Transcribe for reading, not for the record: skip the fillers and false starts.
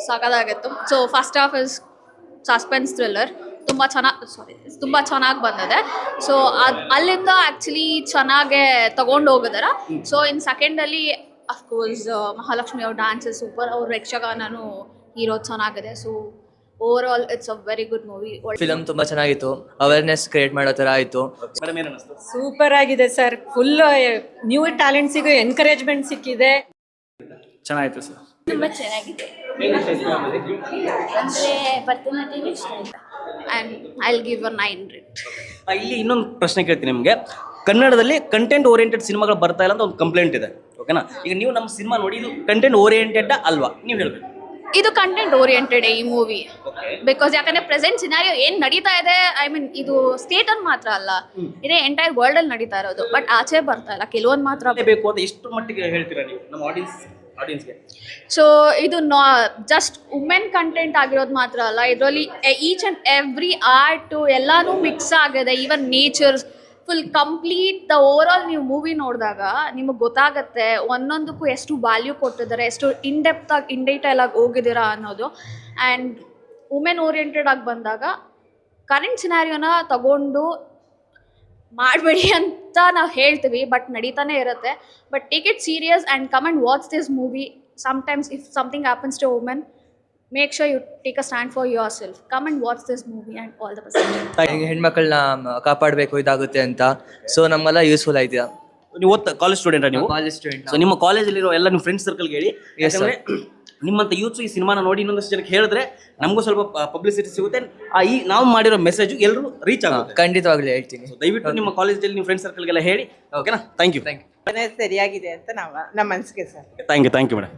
ಸಖತ್ತಾಗಿತ್ತು. So first half is suspense thriller, ತುಂಬ ಚೆನ್ನಾಗಿ ಬಂದಿದೆ. ಸೊ ಅಲ್ಲಿಂದ ಆ್ಯಕ್ಚುಲಿ ಚೆನ್ನಾಗೆ ತಗೊಂಡು ಹೋಗಿದಾರೆ. ಸೊ ಇನ್ ಸೆಕೆಂಡಲ್ಲಿ ಅಫ್ಕೋರ್ಸ್ ಮಹಾಲಕ್ಷ್ಮಿ ಅವ್ರ ಡ್ಯಾನ್ಸ್ ಸೂಪರ್, ಅವ್ರ ಯಕ್ಷಗಾನೂ ಹೀರೋ ಚೆನ್ನಾಗಿದೆ. So overall it's a very good movie. Film ತುಂಬ ಚೆನ್ನಾಗಿತ್ತು, ಅವೇರ್ನೆಸ್ ಕ್ರಿಯೇಟ್ ಮಾಡೋ ಥರ ಆಯಿತು. ಸೂಪರ್ ಆಗಿದೆ ಸರ್. ಫುಲ್ ನ್ಯೂ ಟ್ಯಾಲೆಂಟ್ಸಿಗೂ ಎನ್ಕರೇಜ್ಮೆಂಟ್ ಸಿಕ್ಕಿದೆ. ಚೆನ್ನಾಗಿತ್ತು ಸರ್. ತುಂಬ ಚೆನ್ನಾಗಿದೆ. ಅಂದರೆ ಭರತನಾಟ್ಯಂ ಇಷ್ಟ ಆಯ್ತು. And I will give a 9 rate. ಇಲ್ಲಿ ಇನ್ನೊಂದು ಪ್ರಶ್ನೆ ಕೇಳ್ತೀನಿ ನಿಮಗೆ. ಕನ್ನಡದಲ್ಲಿ ಕಂಟೆಂಟ್ ಓರಿಯೆಂಟೆಡ್ ಸಿನಿಮಾಗಳು ಬರ್ತಾ ಇಲ್ಲ ಅಂತ ಒಂದು ಕಂಪ್ಲೇಂಟ್ ಇದೆ, ಓಕೆನಾ? ಈಗ ನೀವು ನಮ್ಮ ಸಿನಿಮಾ ನೋಡಿ, ಇದು ಕಂಟೆಂಟ್ ಓರಿಯೆಂಟೆಡ್ ಅಲ್ವಾ, ನೀವು ಹೇಳ್ಬೇಕು. ಇದು ಕಂಟೆಂಟ್ ಓರಿಯೆಂಟೆಡ್ ಈ ಮೂವಿ, ಬಿಕಾಸ್ ಯಾಕಂದ್ರೆ ಪ್ರೆಸೆಂಟ್ ಸಿನಾರಿಯೋ ಏನ್ ನಡೀತಾ ಇದೆ, ಐ ಮೀನ್ ಇದು ಸ್ಟೇಟ್ ಅಲ್ಲಿ ಮಾತ್ರ ಅಲ್ಲ, ಇದೇ ಎಂಟೈರ್ ವರ್ಲ್ಡ್ ಅಲ್ಲಿ ನಡೀತಾ ಇರೋದು. ಬಟ್ ಆಚೆ ಬರ್ತಾ ಇಲ್ಲ, ಕೆಲವೊಂದು ಮಾತ್ರ ಬೇಕು ಅಂತ ಎಷ್ಟು ಮಟ್ಟಿಗೆ ಹೇಳ್ತೀರಾ ನೀವು ನಮ್ಮ ಆಡಿಯನ್ಸ್ಗೆ? ಸೊ ಇದು ಜಸ್ಟ್ ವುಮೆನ್ ಕಂಟೆಂಟ್ ಆಗಿರೋದು ಮಾತ್ರ ಅಲ್ಲ, ಇದರಲ್ಲಿ ಈಚ್ ಆ್ಯಂಡ್ ಎವ್ರಿ ಆರ್ಟು ಎಲ್ಲಾನು ಮಿಕ್ಸ್ ಆಗಿದೆ. Even nature full complete the over all ನೀವು ಮೂವಿ ನೋಡಿದಾಗ ನಿಮಗೆ ಗೊತ್ತಾಗುತ್ತೆ ಒಂದೊಂದಕ್ಕೂ ಎಷ್ಟು ವ್ಯಾಲ್ಯೂ ಕೊಟ್ಟಿದ್ದಾರೆ, ಎಷ್ಟು ಇನ್ ಡೀಟೇಲ್ ಆಗಿ ಹೋಗಿದ್ದೀರಾ ಅನ್ನೋದು. ಆ್ಯಂಡ್ ವುಮೆನ್ ಓರಿಯೆಂಟೆಡ್ ಆಗಿ ಬಂದಾಗ ಕರೆಂಟ್ ಸಿನಾರಿಯೋನ ತಗೊಂಡು ಮಾಡಬೇಡಿ ಅಂತ ನಾವು ಹೇಳ್ತೀವಿ, ಬಟ್ ನಡೀತಾನೆ ಇರುತ್ತೆ. But take it serious and come and watch this movie. Sometimes if something happens to women, make sure you take a stand for yourself. Come and watch this movie and all the best. ಹೆಣ್ಮಕ್ಳನ್ನ ಕಾಪಾಡಬೇಕು ಇದಾಗುತ್ತೆ ಅಂತ, so ನಮ್ಗೆಲ್ಲ useful ಆಯ್ತು. ನೀವು college student ನೀವು? College student. So ನಿಮ್ಮ ಕಾಲೇಜಲ್ಲಿರೋ ಎಲ್ಲ ನಿಮ್ಮ ಫ್ರೆಂಡ್ಸ್ ಸರ್ಕಲ್ಗೆ ಹೇಳಿ, ಯಾಕಂದರೆ ನಿಮ್ಮಂಥ ಯೂತ್ಸ್ ಈ ಸಿನಿಮಾನ ನೋಡಿ ಇನ್ನೊಂದಷ್ಟು ಜನಕ್ಕೆ ಹೇಳಿದ್ರೆ ನಮಗೂ ಸ್ವಲ್ಪ ಪಬ್ಲಿಸಿಟಿ ಸಿಗುತ್ತೆ. ಈ ನಾವು ಮಾಡಿರೋ ಮೆಸೇಜು ಎಲ್ಲರೂ ರೀಚ್ ಆಗುತ್ತೆ. ಖಂಡಿತವಾಗ್ಲೂ ಹೇಳ್ತೀನಿ. ದಯವಿಟ್ಟು ನಿಮ್ಮ ಕಾಲೇಜಲ್ಲಿ ನಿಮ್ಮ ಫ್ರೆಂಡ್ಸ್ ಸರ್ಕಲ್ಗೆಲ್ಲ ಹೇಳಿ, ಓಕೆನಾ? Thank you. ಸರಿಯಾಗಿದೆ ಅಂತ ನಮ್ಮ ಅನಿಸಿಕೆ ಸರ್. Thank you madam.